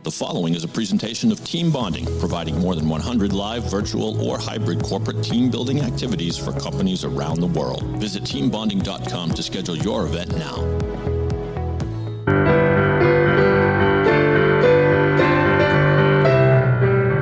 The following is a presentation of TeamBonding, providing more than 100 live, virtual, or hybrid corporate team building activities for companies around the world. Visit TeamBonding.com to schedule your event now.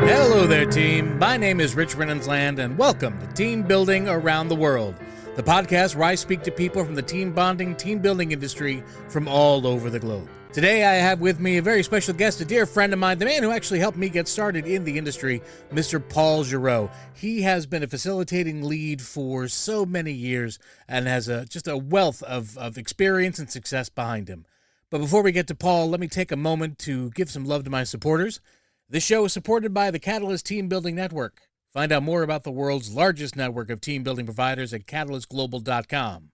Hello there, team. My name is Rich Rinnensland, and welcome to Team Building Around the World, the podcast where I speak to people from the team bonding, team building industry from all over the globe. Today, I have with me a very special guest, a dear friend of mine, the man who actually helped me get started in the industry, Mr. Paul Giroux. He has been a facilitating lead for so many years and has just a wealth of experience and success behind him. But before we get to Paul, let me take a moment to give some love to my supporters. This show is supported by the Catalyst Team Building Network. Find out more about the world's largest network of team building providers at catalystglobal.com.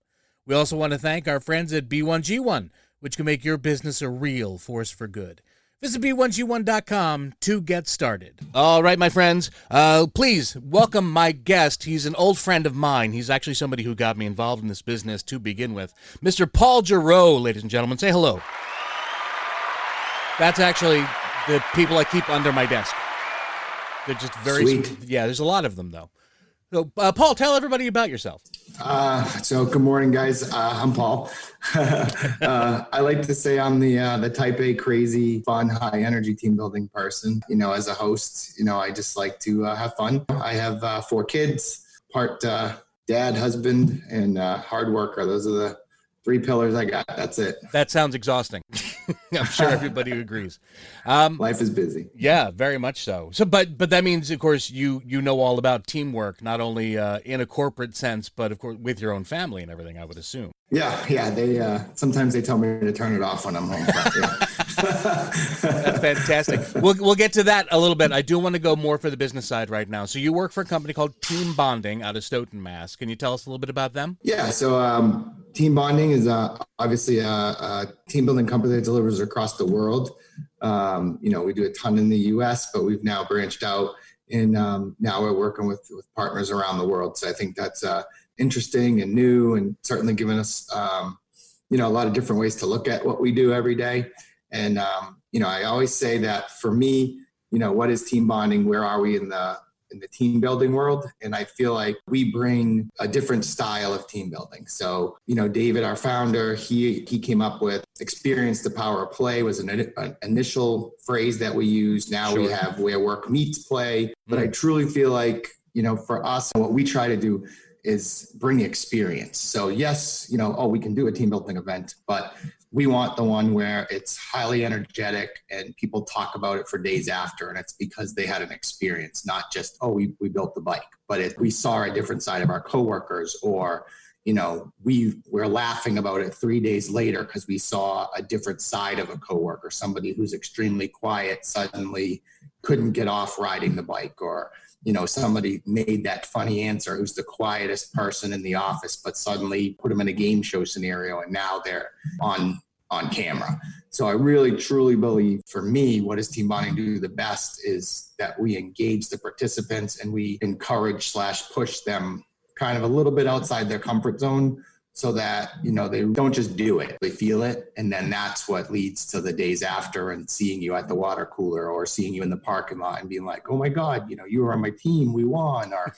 We also want to thank our friends at B1G1, which can make your business a real force for good. Visit b1g1.com to get started. All right, my friends, please welcome my guest. He's an old friend of mine. He's actually somebody who got me involved in this business to begin with. Mr. Paul Giroux, ladies and gentlemen. Say hello. That's actually the people I keep under my desk. They're just very sweet. Yeah, there's a lot of them, though. So, Paul, tell everybody about yourself. So good morning, guys. I'm Paul. I like to say I'm the type A crazy, fun, high energy team building person. You know, as a host, I just like to have fun. I have 4 kids, part dad, husband, and hard worker. Those are the 3 pillars I got. That's it. That sounds exhausting. I'm sure everybody agrees. Life is busy. Yeah, very much so. But that means, of course, you know all about teamwork, not only in a corporate sense, but of course with your own family and everything, I would assume. Yeah. They sometimes they tell me to turn it off when I'm home. That's fantastic. We'll get to that a little bit. I do want to go more for the business side right now. So you work for a company called TeamBonding out of Stoughton, Mass. Can you tell us a little bit about them? Yeah. So TeamBonding is obviously a team building company that delivers across the world. We do a ton in the U.S., but we've now branched out, and now we're working with partners around the world. So I think that's interesting and new, and certainly given us a lot of different ways to look at what we do every day. And I always say that for me, what is team bonding? Where are we in the team building world? And I feel like we bring a different style of team building. So, David, our founder, he came up with experience the power of play was an initial phrase that we use. Now Sure. We have where work meets play. But I truly feel like, for us, what we try to do is bring experience. So yes, we can do a team building event, but we want the one where it's highly energetic and people talk about it for days after. And it's because they had an experience, not just, we built the bike, but we saw a different side of our coworkers, or, we're laughing about it 3 days later because we saw a different side of a coworker, somebody who's extremely quiet suddenly couldn't get off riding the bike, or somebody made that funny answer who's the quietest person in the office, but suddenly put them in a game show scenario and now they're on camera. So I really, truly believe, for me, what does team bonding do the best is that we engage the participants and we encourage / push them kind of a little bit outside their comfort zone, so that, they don't just do it, they feel it. And then that's what leads to the days after and seeing you at the water cooler or seeing you in the parking lot and being like, oh my God, you were on my team, we won. Or,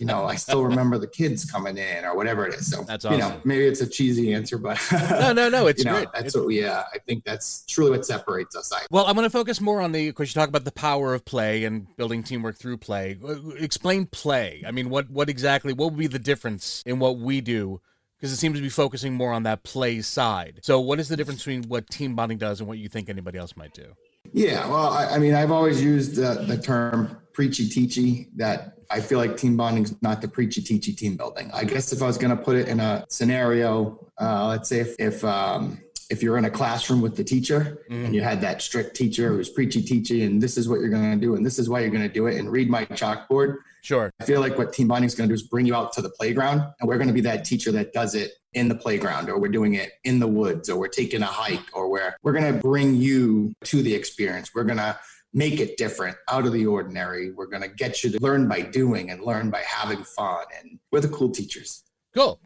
I still remember the kids coming in, or whatever it is. So That's awesome. Maybe it's a cheesy answer, but no, it's great. That's what I think that's truly what separates us. Well, I'm going to focus more on of course, you talk about the power of play and building teamwork through play. Explain play. I mean, what would be the difference in what we do? Because it seems to be focusing more on that play side. So what is the difference between what team bonding does and what you think anybody else might do? Yeah, well, I've always used the term preachy teachy, that I feel like team bonding is not the preachy teachy team building. I guess if I was going to put it in a scenario, let's say if you're in a classroom with the teacher and you had that strict teacher who's preachy teachy, and this is what you're going to do and this is why you're going to do it, and read my chalkboard. Sure. I feel like what team bonding is going to do is bring you out to the playground, and we're going to be that teacher that does it in the playground, or we're doing it in the woods, or we're taking a hike, or we're going to bring you to the experience. We're going to make it different, out of the ordinary. We're going to get you to learn by doing and learn by having fun. And we're the cool teachers. Cool.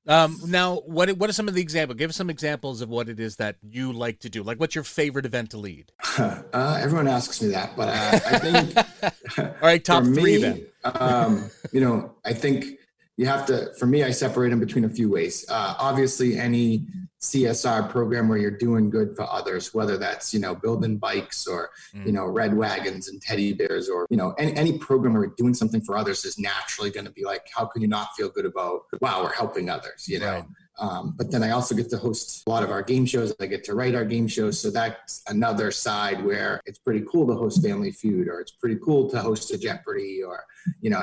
Now, what are some of the examples? Give us some examples of what it is that you like to do. Like, what's your favorite event to lead? Everyone asks me that, but I think all right, top three then. I think you have to, for me, I separate them between a few ways. Obviously, any CSR program where you're doing good for others, whether that's, building bikes or, red wagons and teddy bears, or, any program where we're doing something for others is naturally going to be like, how can you not feel good about, wow, we're helping others, Right. But then I also get to host a lot of our game shows. I get to write our game shows. So that's another side where it's pretty cool to host Family Feud, or it's pretty cool to host a Jeopardy, or,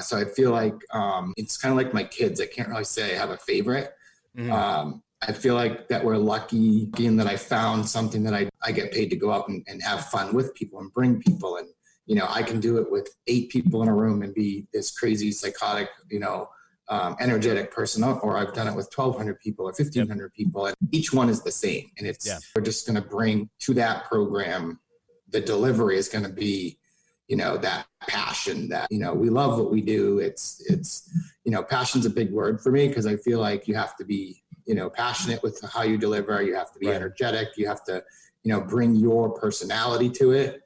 so I feel like it's kind of like my kids. I can't really say I have a favorite. I feel like that we're lucky in that I found something that I get paid to go out and have fun with people and bring people. And, I can do it with 8 people in a room and be this crazy, psychotic, energetic person, or I've done it with 1,200 people or 1,500 people, and each one is the same. And we're just going to bring to that program, the delivery is going to be, that passion that, we love what we do. It's passion's a big word for me, because I feel like you have to be, passionate with how you deliver. You have to be energetic. You have to, bring your personality to it.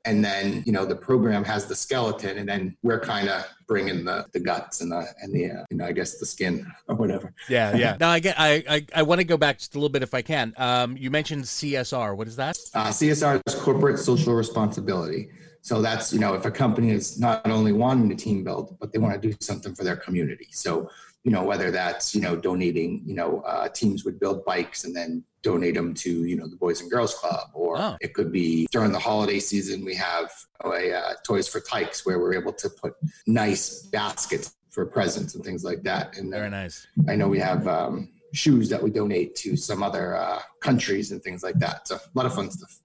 And then, the program has the skeleton, and then we're kind of bringing the guts and the I guess the skin or whatever. Yeah. Now I want to go back just a little bit if I can. You mentioned CSR. What is that? CSR is corporate social responsibility. So that's, if a company is not only wanting to team build, but they want to do something for their community. So, whether that's, donating, teams would build bikes and then donate them to, the Boys and Girls Club, or it could be during the holiday season, we have a Toys for Tykes, where we're able to put nice baskets for presents and things like that. And very nice. I know we have shoes that we donate to some other countries and things like that. So a lot of fun stuff.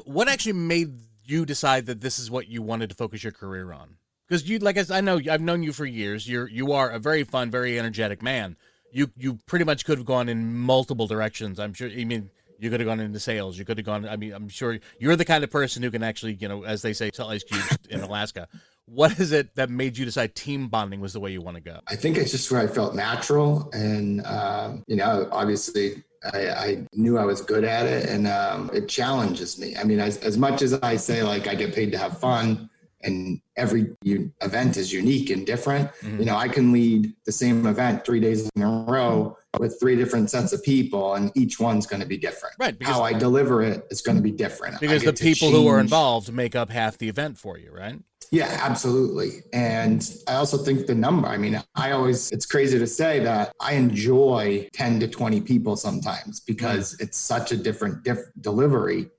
What actually made you decide that this is what you wanted to focus your career on? Because I know I've known you for years. You are a very fun, very energetic man. You pretty much could have gone in multiple directions. I'm sure. I mean, you could have gone into sales. You could have gone. I mean, I'm sure you're the kind of person who can actually, as they say, sell ice cubes in Alaska. What is it that made you decide team bonding was the way you want to go? I think it's just where I felt natural, and obviously I knew I was good at it, and it challenges me. I mean, as much as I say, like, I get paid to have fun, and every event is unique and different. I can lead the same event 3 days in a row with 3 different sets of people, and each one's going to be different. Right. How I deliver it is going to be different. Because the people who are involved make up half the event for you, right? Yeah, absolutely. And I also think the number, it's crazy to say that I enjoy 10 to 20 people sometimes, because it's such a different delivery,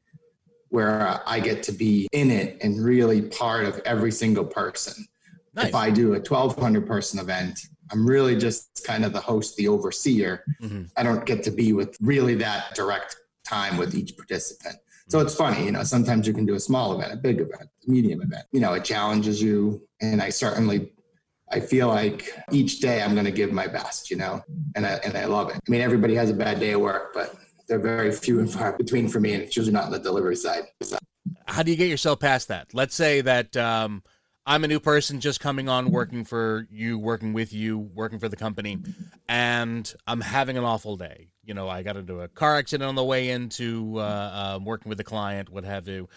where I get to be in it and really part of every single person. Nice. If I do a 1,200 person event, I'm really just kind of the host, the overseer. I don't get to be with really that direct time with each participant. So it's funny, sometimes you can do a small event, a big event, a medium event. It challenges you. And I feel like each day I'm going to give my best, and I love it. I mean, everybody has a bad day at work, but they're very few and far between for me, and it's usually not on the delivery side. How do you get yourself past that? Let's say that I'm a new person just coming on, working for you, working with you, working for the company, and I'm having an awful day. I got into a car accident on the way into working with a client, what have you.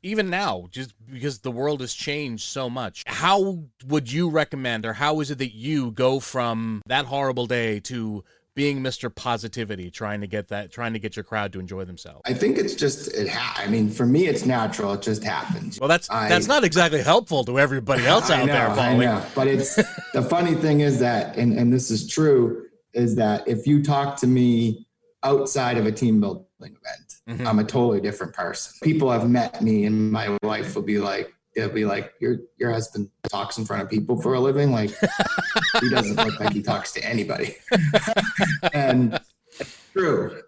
Even now, just because the world has changed so much, how would you recommend, or how is it that you go from that horrible day to being Mr. Positivity, trying to get your crowd to enjoy themselves? I think it's just, for me, it's natural. It just happens. Well, that's not exactly helpful to everybody else out there, Paul. I know, but it's the funny thing is that, and this is true, is that if you talk to me outside of a team building event, I'm a totally different person. People have met me, and my wife will be like, they'll be like, your husband talks in front of people for a living. Like, he doesn't look like he talks to anybody. And it's true,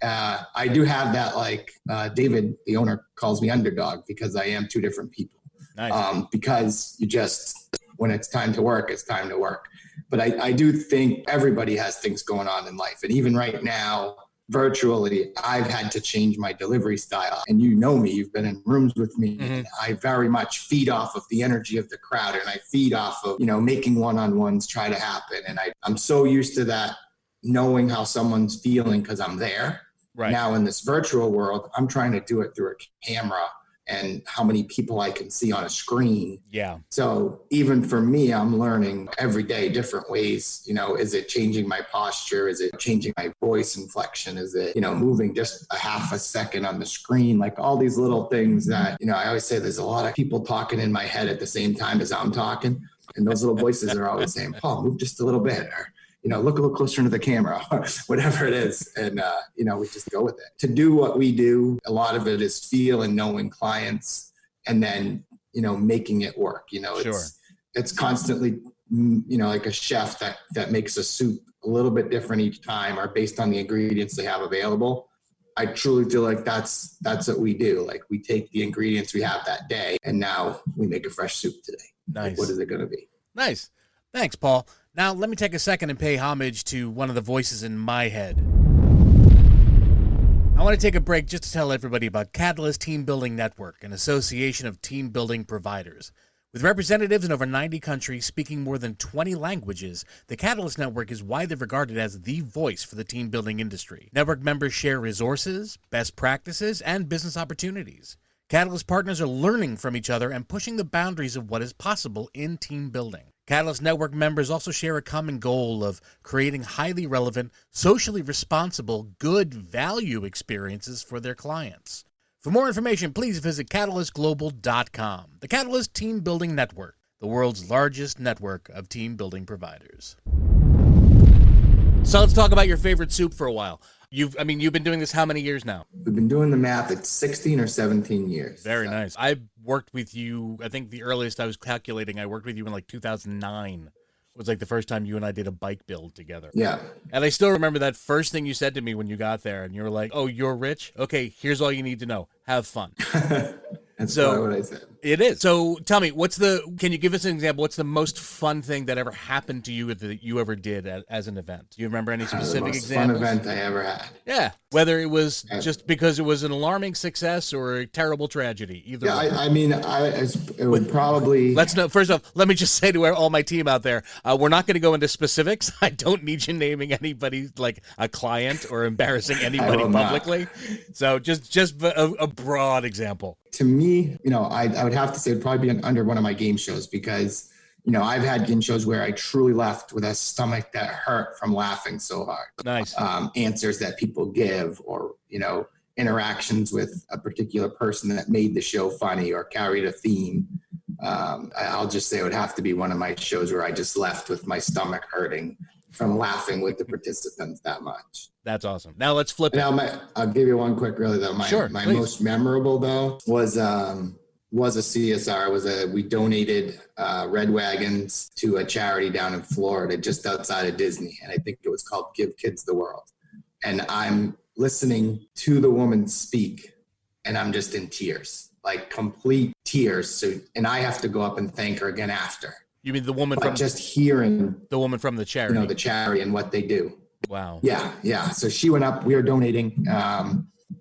I do have that, like, David, the owner, calls me underdog, because I am 2 different people. Nice. Because when it's time to work, it's time to work. But I do think everybody has things going on in life. And even right now, virtually, I've had to change my delivery style. And me, you've been in rooms with me. And I very much feed off of the energy of the crowd. And I feed off of, making one-on-ones try to happen. And I'm so used to that knowing how someone's feeling because I'm there. Right. Now in this virtual world, I'm trying to do it through a camera and how many people I can see on a screen. Yeah. So even for me, I'm learning every day different ways. Is it changing my posture? Is it changing my voice inflection? Is it, moving just a half a second on the screen? Like all these little things that, I always say there's a lot of people talking in my head at the same time as I'm talking. And those little voices are always saying, Paul, move just a little bit, or, look a little closer into the camera, or whatever it is. And, we just go with it. To do what we do, a lot of it is feel and knowing clients and then, making it work. Sure. It's constantly, like a chef that makes a soup a little bit different each time or based on the ingredients they have available. I truly feel like that's what we do. Like we take the ingredients we have that day and now we make a fresh soup today. Nice. Like, what is it going to be? Nice. Thanks, Paul. Now, let me take a second and pay homage to one of the voices in my head. I want to take a break just to tell everybody about Catalyst Team Building Network, an association of team building providers. With representatives in over 90 countries speaking more than 20 languages, the Catalyst Network is widely regarded as the voice for the team building industry. Network members share resources, best practices, and business opportunities. Catalyst partners are learning from each other and pushing the boundaries of what is possible in team building. Catalyst Network members also share a common goal of creating highly relevant, socially responsible, good value experiences for their clients. For more information, please visit catalystglobal.com. The Catalyst Team Building Network, the world's largest network of team building providers. So let's talk about your favorite soup for a while. You've been doing this how many years now? We've been doing the math. It's 16 or 17 years. Very nice. I worked with you, I think the earliest I was calculating, I worked with you in like 2009. Was like the first time you and I did a bike build together. Yeah. And I still remember that first thing you said to me when you got there and you were like, oh, you're rich? Okay, here's all you need to know. Have fun. That's probably what I said. It is. So tell me, can you give us an example? What's the most fun thing that ever happened to you that you ever did as an event? Do you remember any specific examples? Fun event I ever had. Yeah. Whether it was just because it was an alarming success or a terrible tragedy. Either way. It would probably... Let's know. First off, let me just say to all my team out there, we're not going to go into specifics. I don't need you naming anybody like a client or embarrassing anybody publicly. So just a broad example. To me, I would have to say it'd probably be under one of my game shows because, I've had game shows where I truly left with a stomach that hurt from laughing so hard. Nice. Answers that people give or, interactions with a particular person that made the show funny or carried a theme. I'll just say it would have to be one of my shows where I just left with my stomach hurting from laughing with the participants that much. That's awesome. Now let's flip it. Now, I'll give you one quick, really, though. My most memorable, though, was a CSR. We donated Red Wagons to a charity down in Florida, just outside of Disney. And I think it was called Give Kids the World. And I'm listening to the woman speak, and I'm just in tears, like complete tears. And I have to go up and thank her again after. You mean the woman from just hearing the woman from the charity? The charity and what they do. Wow. Yeah. So she went up. We were donating,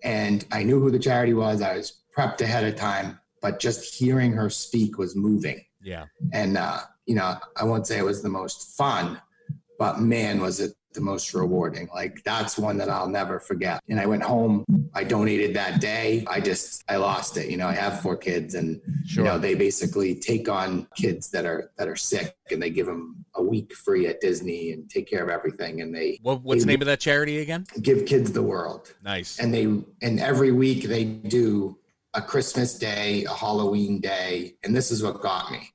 and I knew who the charity was. I was prepped ahead of time, but just hearing her speak was moving. Yeah. And I won't say it was the most fun, but man, was it the most rewarding. Like that's one that I'll never forget. And I went home, I donated that day. I lost it. I have 4 kids and, sure. They basically take on kids that are sick and they give them a week free at Disney and take care of everything. And what's the name of that charity again? Give Kids the World. Nice. And every week they do a Christmas day, a Halloween day. And this is what got me.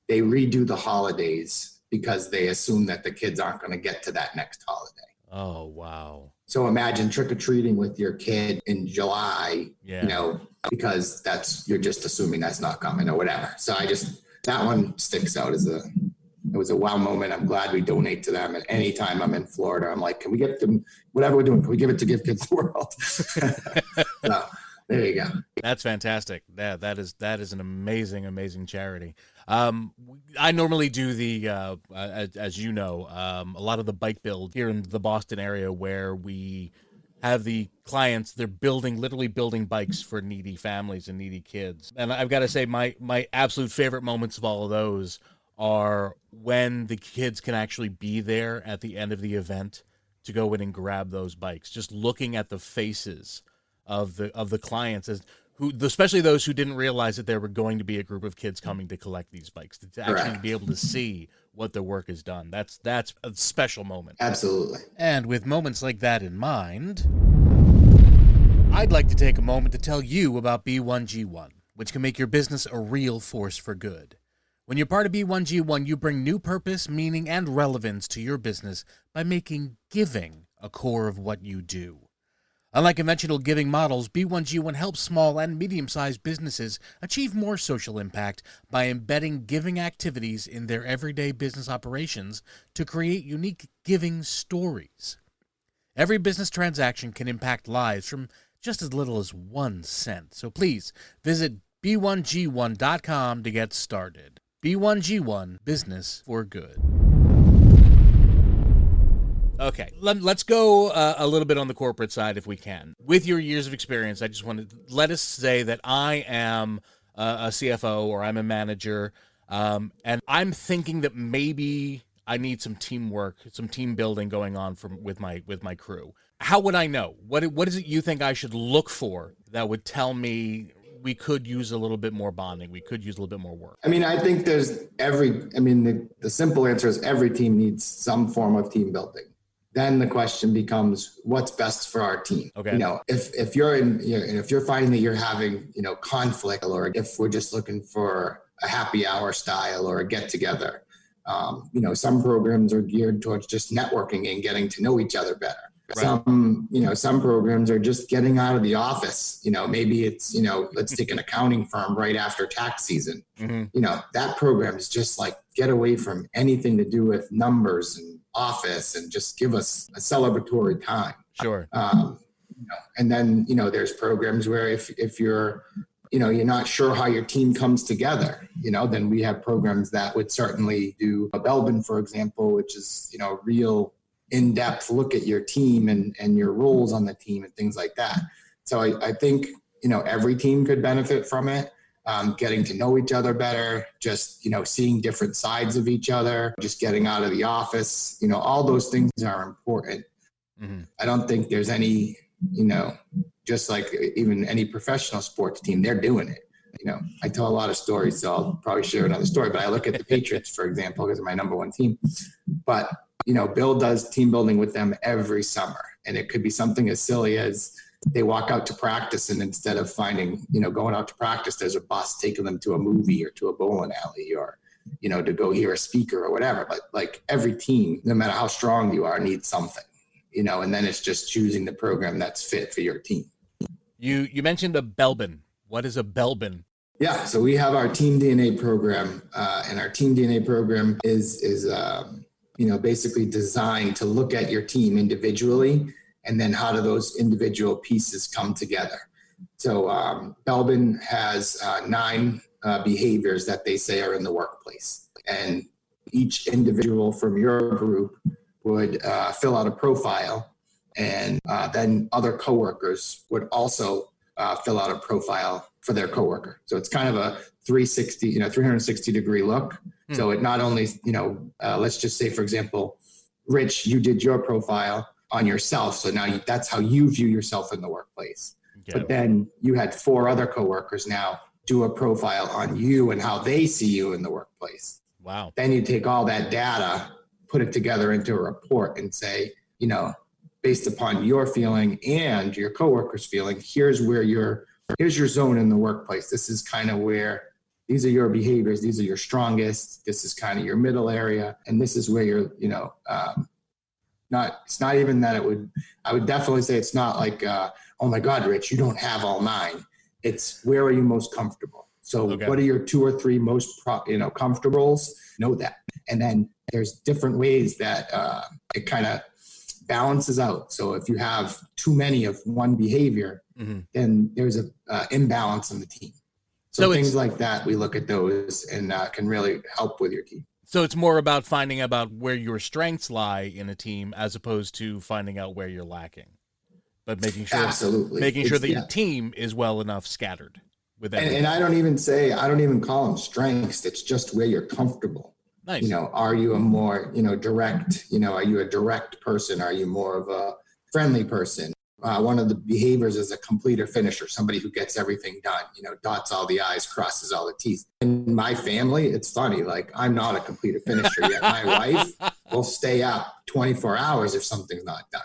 They redo the holidays because they assume that the kids aren't going to get to that next holiday. Oh, wow. So imagine trick-or-treating with your kid in July, because you're just assuming that's not coming or whatever. So that one sticks out it was a wow moment. I'm glad we donate to them. And anytime I'm in Florida, I'm like, can we get them, whatever we're doing, can we give it to Give Kids the World? So there you go. That's fantastic. That is an amazing, amazing charity. I normally do as you know, a lot of the bike build here in the Boston area where we have the clients, they're literally building bikes for needy families and needy kids. And I've got to say my absolute favorite moments of all of those are when the kids can actually be there at the end of the event to go in and grab those bikes. Just looking at the faces of the clients, as especially those who didn't realize that there were going to be a group of kids coming to collect these bikes, to actually be able to see what the work is done. That's a special moment. Absolutely. And with moments like that in mind, I'd like to take a moment to tell you about B1G1, which can make your business a real force for good. When you're part of B1G1, you bring new purpose, meaning, and relevance to your business by making giving a core of what you do. Unlike conventional giving models, B1G1 helps small and medium-sized businesses achieve more social impact by embedding giving activities in their everyday business operations to create unique giving stories. Every business transaction can impact lives from just as little as 1 cent. So please visit b1g1.com to get started. B1G1, business for good. Okay, let's go a little bit on the corporate side if we can. With your years of experience, I just wanted to let us say that I am a CFO or I'm a manager, and I'm thinking that maybe I need some teamwork, some team building going on with my crew. How would I know? What is it you think I should look for that would tell me we could use a little bit more bonding, we could use a little bit more work? I mean, I think the simple answer is every team needs some form of team building. Then the question becomes, what's best for our team? Okay. If you're finding that you're having, conflict, or if we're just looking for a happy hour style or a get together, some programs are geared towards just networking and getting to know each other better. Right. Some programs are just getting out of the office. Maybe it's, let's take an accounting firm right after tax season. Mm-hmm. That program is just like, get away from anything to do with numbers and office and just give us a celebratory time. Sure. And then, there's programs where if you're, you're not sure how your team comes together, then we have programs that would certainly do a Belbin, for example, which is, real in-depth look at your team and your roles on the team and things like that. So I think, every team could benefit from it. Getting to know each other better, just, seeing different sides of each other, just getting out of the office, all those things are important. Mm-hmm. I don't think there's any, just like even any professional sports team, they're doing it. I tell a lot of stories, so I'll probably share another story, but I look at the Patriots, for example, because they're my number one team. But, Bill does team building with them every summer. And it could be something as silly as they walk out to practice, and instead of going out to practice, there's a bus taking them to a movie or to a bowling alley or, to go hear a speaker or whatever. But like every team, no matter how strong you are, needs something, and then it's just choosing the program that's fit for your team. You mentioned a Belbin. What is a Belbin? Yeah. So we have our Team DNA program, and our Team DNA program is basically designed to look at your team individually, and then how do those individual pieces come together? So Belbin has 9 behaviors that they say are in the workplace. And each individual from your group would fill out a profile, and then other coworkers would also fill out a profile for their coworker. So it's kind of a 360 degree look. So it not only, let's just say, for example, Rich, you did your profile on yourself. So now that's how you view yourself in the workplace. Okay. But then you had 4 other coworkers now do a profile on you and how they see you in the workplace. Wow. Then you take all that data, put it together into a report and say, based upon your feeling and your coworkers' feeling, here's your zone in the workplace. This is kind of where these are your behaviors. These are your strongest. This is kind of your middle area. And this is where you're, it's not even that I would definitely say it's not like, oh my God, Rich, you don't have all 9. It's where are you most comfortable? So What are your 2 or 3 most, comfortables? Know that. And then there's different ways that it kind of balances out. So if you have too many of one behavior, mm-hmm. then there's a imbalance in the team. So things like that, we look at those and can really help with your team. So it's more about finding out where your strengths lie in a team as opposed to finding out where you're lacking, but making sure that your team is well enough scattered with everything. And I don't even call them strengths. It's just where you're comfortable. Nice. Are you a more, direct, are you a direct person? Are you more of a friendly person? One of the behaviors is a completer finisher, somebody who gets everything done, dots all the I's, crosses all the T's. In my family, it's funny, like I'm not a completer finisher yet. My wife will stay up 24 hours if something's not done.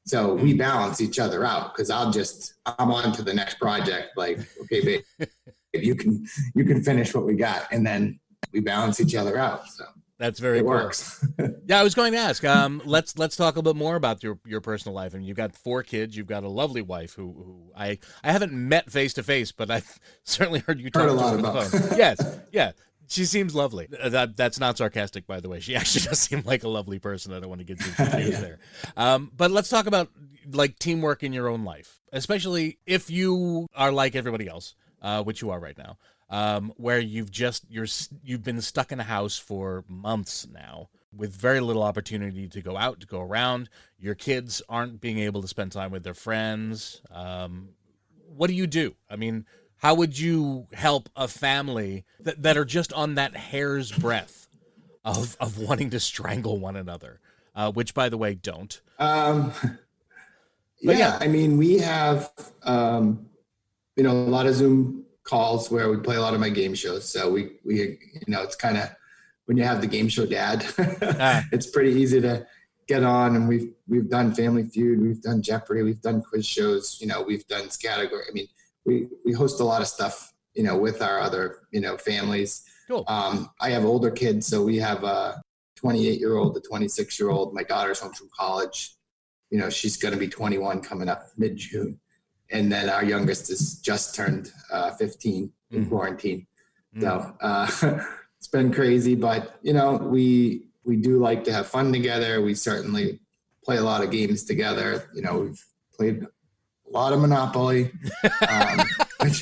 So we balance each other out because I'm on to the next project. Like, okay, babe, you can finish what we got. And then we balance each other out. So that's very cool. Works. Yeah, I was going to ask. Let's talk a little bit more about your personal life. I mean, you've got 4 kids. You've got a lovely wife who I haven't met face to face, but I've certainly heard you talk a lot to her on about. the phone. Yes, yeah. She seems lovely. That's not sarcastic, by the way. She actually does seem like a lovely person. I don't want to get too confused there. But let's talk about like teamwork in your own life, especially if you are like everybody else, which you are right now. Where you've been stuck in a house for months now with very little opportunity to go out, to go around. Your kids aren't being able to spend time with their friends. What do you do? I mean, how would you help a family that are just on that hair's breadth of wanting to strangle one another? Which, by the way, don't. Yeah, I mean, we have, a lot of Zoom calls where we play a lot of my game shows. So we it's kind of when you have the game show dad, it's pretty easy to get on. And we've done Family Feud, we've done Jeopardy, we've done quiz shows, we've done category. I mean, we host a lot of stuff, with our other, families. Cool. I have older kids, so we have a 28-year-old, a 26-year-old. My daughter's home from college. She's going to be 21 coming up mid-June. And then our youngest is just turned 15 in quarantine. So it's been crazy, but we do like to have fun together. We certainly play a lot of games together. We've played a lot of Monopoly, which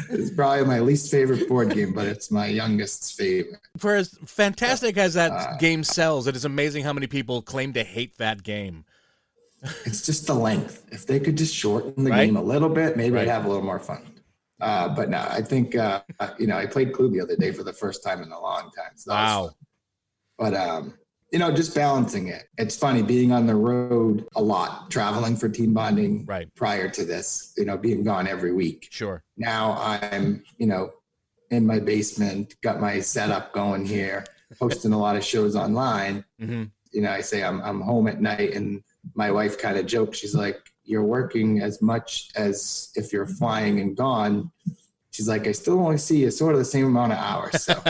is probably my least favorite board game, but it's my youngest's favorite. For as fantastic as that game sells, it is amazing how many people claim to hate that game. It's just the length. If they could just shorten the game a little bit, maybe I'd have a little more fun. But no, I think, I played Clue the other day for the first time in a long time. So wow. But, just balancing it. It's funny being on the road a lot, traveling for team bonding prior to this, being gone every week. Sure. Now I'm, in my basement, got my setup going here, posting a lot of shows online. Mm-hmm. I say I'm home at night and my wife kind of jokes. She's like, you're working as much as if you're flying and gone. She's like, I still only see you sort of the same amount of hours. So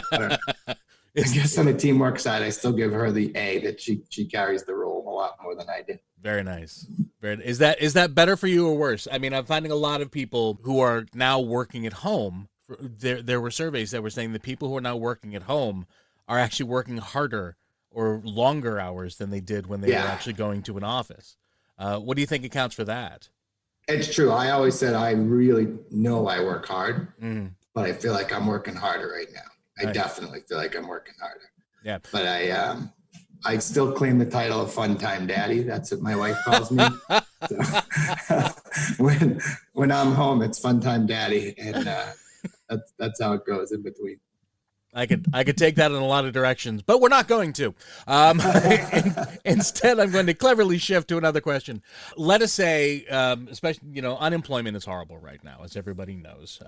I guess on the teamwork side, I still give her the A that she carries the role a lot more than I did. Very nice. Is that better for you or worse? I mean, I'm finding a lot of people who are now working at home. There were surveys that were saying the people who are now working at home are actually working harder or longer hours than they did when they were actually going to an office. What do you think accounts for that? It's true. I always said I really know I work hard, but I feel like I'm working harder right now. I definitely feel like I'm working harder. Yeah. But I still claim the title of Fun Time Daddy. That's what my wife calls me. So, when I'm home, it's Fun Time Daddy, and that's how it goes in between. I could take that in a lot of directions, but we're not going to. Instead, I'm going to cleverly shift to another question. Let us say, especially, unemployment is horrible right now, as everybody knows.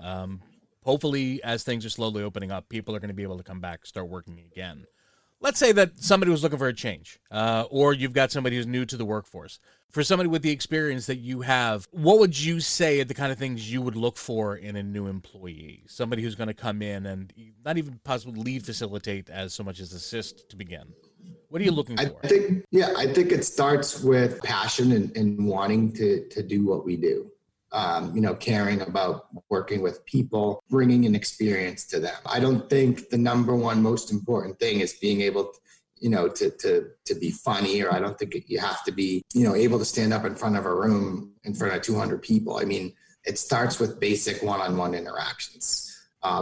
Hopefully, as things are slowly opening up, people are going to be able to come back, start working again. Let's say that somebody was looking for a change, or you've got somebody who's new to the workforce. For somebody with the experience that you have, what would you say are the kind of things you would look for in a new employee? Somebody who's going to come in and not even possibly lead facilitate as so much as assist to begin. What are you looking for? I think it starts with passion and wanting to do what we do. Caring about working with people, bringing an experience to them. I don't think the number one most important thing is being able to, to be funny, or I don't think you have to be, able to stand up in front of a room in front of 200 people. I mean, it starts with basic one-on-one interactions.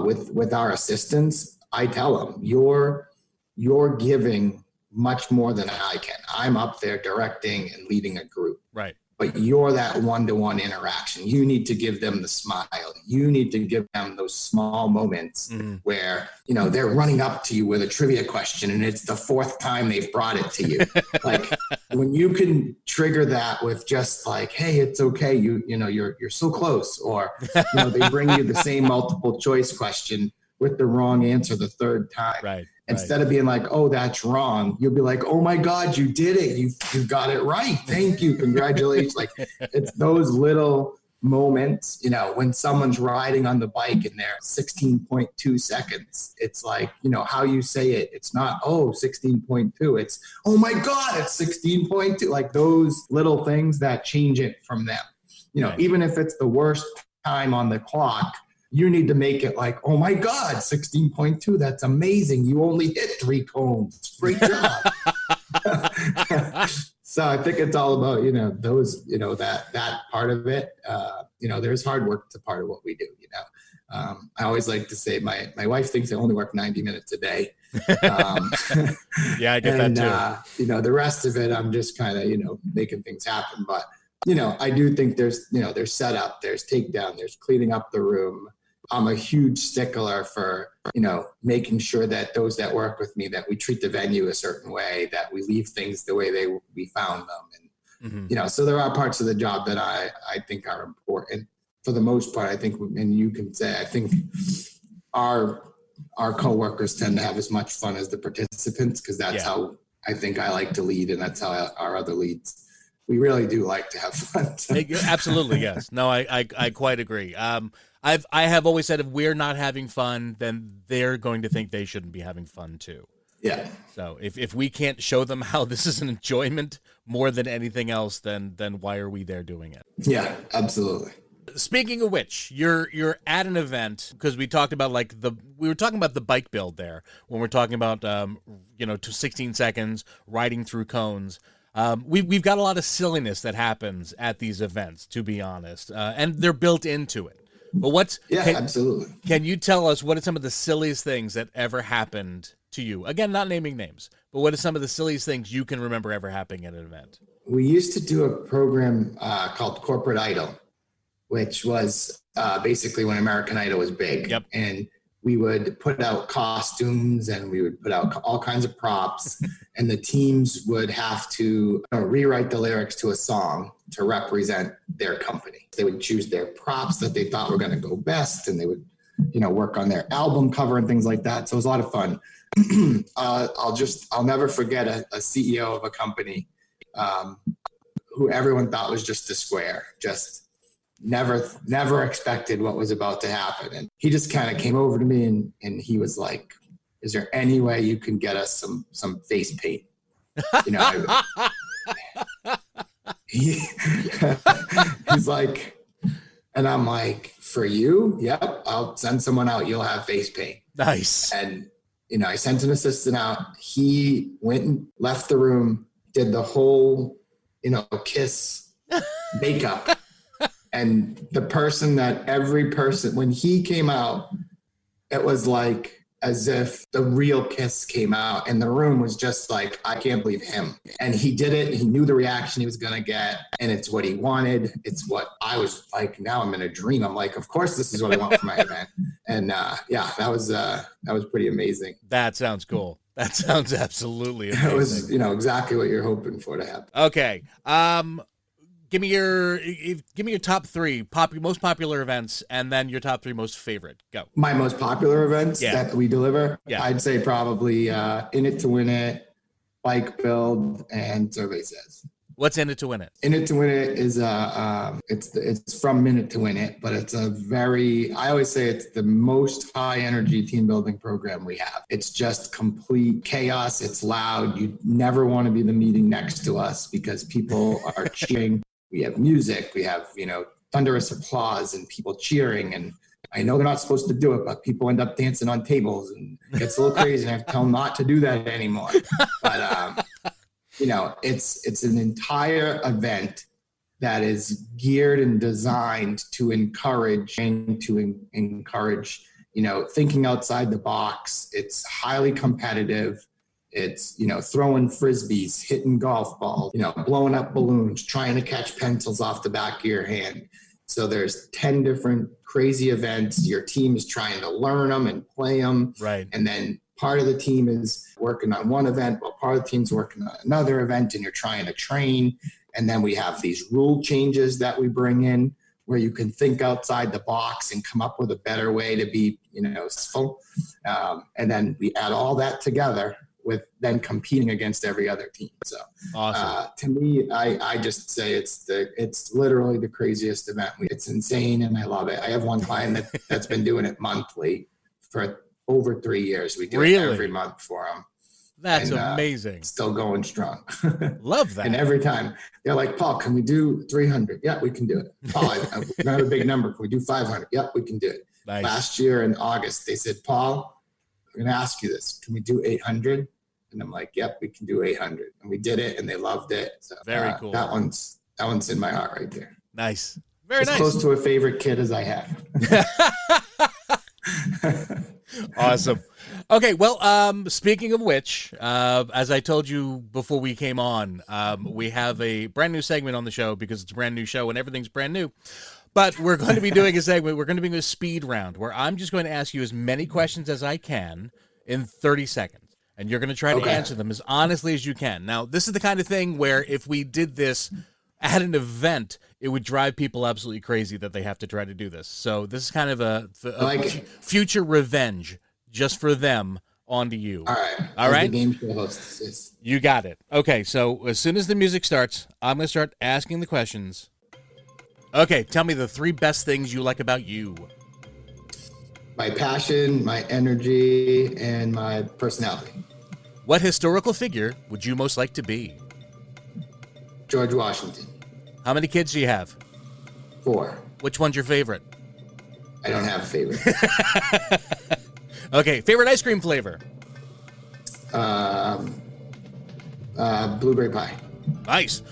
With our assistants, I tell them, you're giving much more than I can. I'm up there directing and leading a group. Right. but you're that one-to-one interaction. You need to give them the smile. You need to give them those small moments where, you know, they're running up to you with a trivia question and it's the fourth time they've brought it to you. Like when you can trigger that with just like, hey, it's okay. You know, you're so close. Or, you know, they bring you the same multiple choice question with the wrong answer the third time. Right. Instead of being like, oh, that's wrong, you'll be like, oh my God, you did it. You got it right. Thank you. Congratulations. Like it's those little moments, you know, when someone's riding on the bike and they're 16.2 seconds, it's like, you know, how you say it. It's not, 16.2. It's, oh my God, it's 16.2. Like those little things that change it from them, you know, even if it's the worst time on the clock, you need to make it like, oh my God, 16.2. That's amazing. You only hit 3 cones. Great job. So I think it's all about, you know, those, you know, that part of it. You know, there's hard work to part of what we do, you know. I always like to say my wife thinks I only work 90 minutes a day. Yeah, I get that too. You know, the rest of it, I'm just kind of, you know, making things happen. But, you know, I do think there's, you know, there's setup, there's takedown, there's cleaning up the room. I'm a huge stickler for, you know, making sure that those that work with me, that we treat the venue a certain way, that we leave things the way we found them. And, you know, so there are parts of the job that I think are important. For the most part, I think, and you can say, I think our coworkers tend to have as much fun as the participants, because that's how I think I like to lead, and that's how our other leads. We really do like to have fun. Absolutely, yes. No, I quite agree. I have always said if we're not having fun, then they're going to think they shouldn't be having fun too. Yeah. So if we can't show them how this is an enjoyment more than anything else, then why are we there doing it? Yeah, absolutely. Speaking of which, you're at an event, because we talked about we were talking about the bike build there when we're talking about you know, to 16 seconds riding through cones. We've got a lot of silliness that happens at these events, to be honest, and they're built into it. But absolutely. Can you tell us what are some of the silliest things that ever happened to you? Again, not naming names, but what are some of the silliest things you can remember ever happening at an event? We used to do a program called Corporate Idol, which was basically when American Idol was big. Yep. And we would put out costumes and we would put out all kinds of props and the teams would have to rewrite the lyrics to a song to represent their company. They would choose their props that they thought were going to go best, and they would, you know, work on their album cover and things like that. So it was a lot of fun. I'll never forget a CEO of a company who everyone thought was just a square, just never expected what was about to happen. And he just kind of came over to me and he was like, is there any way you can get us some face paint? You know, he's like, and I'm like, for you? Yep. I'll send someone out. You'll have face paint. Nice. And, you know, I sent an assistant out. He went and left the room, did the whole, you know, kiss makeup. And every person, when he came out, it was like as if the real kiss came out, and the room was just like, I can't believe him. And he did it. He knew the reaction he was going to get, and it's what he wanted. It's what I was like, now I'm in a dream. I'm like, of course, this is what I want for my event. And that was pretty amazing. That sounds cool. That sounds absolutely amazing. It was, you know, exactly what you're hoping for to happen. Okay. Give me your top 3 most popular events, and then your top 3 most favorite. Go. My most popular events that we deliver, I'd say probably In It to Win It, Bike Build, and Survey Says. What's In It to Win It? In It to Win It is it's from Minute to Win It, but it's I always say it's the most high energy team building program we have. It's just complete chaos. It's loud. You never want to be the meeting next to us because people are cheering. We have music, we have, you know, thunderous applause and people cheering. And I know they're not supposed to do it, but people end up dancing on tables and it gets a little crazy. And I have to tell them not to do that anymore. But, you know, it's an entire event that is geared and designed to encourage, you know, thinking outside the box. It's highly competitive. It's, throwing frisbees, hitting golf balls, blowing up balloons, trying to catch pencils off the back of your hand. So there's 10 different crazy events. Your team is trying to learn them and play them. Right. And then part of the team is working on one event, while part of the team's working on another event, and you're trying to train. And then we have these rule changes that we bring in where you can think outside the box and come up with a better way to be, successful. And then we add all that together with then competing against every other team. So awesome. To me, I just say it's literally the craziest event. It's insane and I love it. I have one client that's been doing it monthly for over 3 years. We do it every month for them. That's amazing. Still going strong. Love that. And every time they're like, Paul, can we do 300? Yeah, we can do it. Paul, I have a big number. Can we do 500? Yeah, we can do it. Nice. Last year in August, they said, Paul, I'm going to ask you this. Can we do 800? And I'm like, yep, we can do 800. And we did it and they loved it. So very cool. That one's in my heart right there. Nice. Very nice. As close to a favorite kid as I have. Awesome. Okay, well, speaking of which, as I told you before we came on, we have a brand new segment on the show because it's a brand new show and everything's brand new. But we're going to be doing a segment. We're going to be doing a speed round where I'm just going to ask you as many questions as I can in 30 seconds. And you're going to try to answer them as honestly as you can. Now, this is the kind of thing where if we did this at an event, it would drive people absolutely crazy that they have to try to do this. So this is kind of a future revenge just for them onto you. All right. The game show host. Yes. You got it. Okay, so as soon as the music starts, I'm going to start asking the questions. Okay, tell me the 3 best things you like about you. My passion, my energy, and my personality. What historical figure would you most like to be? George Washington. How many kids do you have? 4. Which one's your favorite? I don't have a favorite. Okay, favorite ice cream flavor? Blueberry pie. Nice.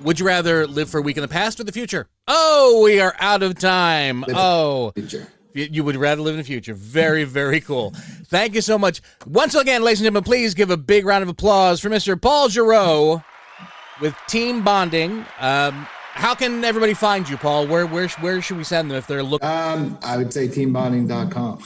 Would you rather live for a week in the past or the future? Oh, we are out of time. Future. You would rather live in the future. Very, very cool. Thank you so much. Once again, ladies and gentlemen, please give a big round of applause for Mr. Paul Giroux with TeamBonding. How can everybody find you, Paul? Where should we send them if they're looking? I would say teambonding.com.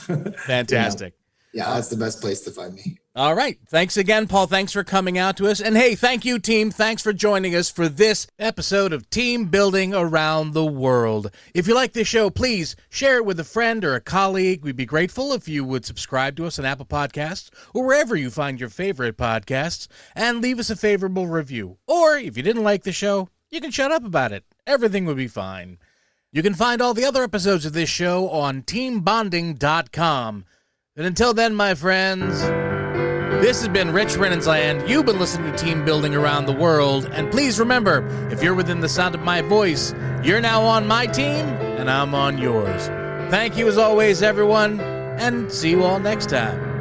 Fantastic. Yeah, that's the best place to find me. All right. Thanks again, Paul. Thanks for coming out to us. And hey, thank you, team. Thanks for joining us for this episode of Team Building Around the World. If you like this show, please share it with a friend or a colleague. We'd be grateful if you would subscribe to us on Apple Podcasts or wherever you find your favorite podcasts and leave us a favorable review. Or if you didn't like the show, you can shut up about it. Everything would be fine. You can find all the other episodes of this show on TeamBonding.com. And until then, my friends, this has been Rich Renensland. You've been listening to Team Building Around the World. And please remember, if you're within the sound of my voice, you're now on my team, and I'm on yours. Thank you as always, everyone, and see you all next time.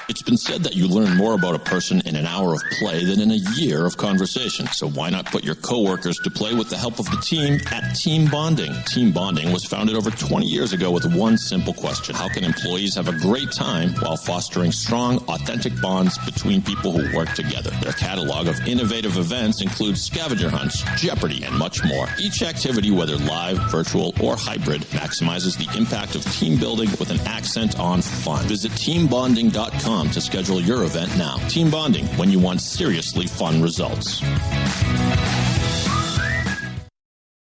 It's been said that you learn more about a person in an hour of play than in a year of conversation. So why not put your coworkers to play with the help of the team at TeamBonding? TeamBonding was founded over 20 years ago with one simple question. How can employees have a great time while fostering strong, authentic bonds between people who work together? Their catalog of innovative events includes scavenger hunts, Jeopardy, and much more. Each activity, whether live, virtual, or hybrid, maximizes the impact of team building with an accent on fun. Visit TeamBonding.com to schedule your event now. Team Bonding, when you want seriously fun results.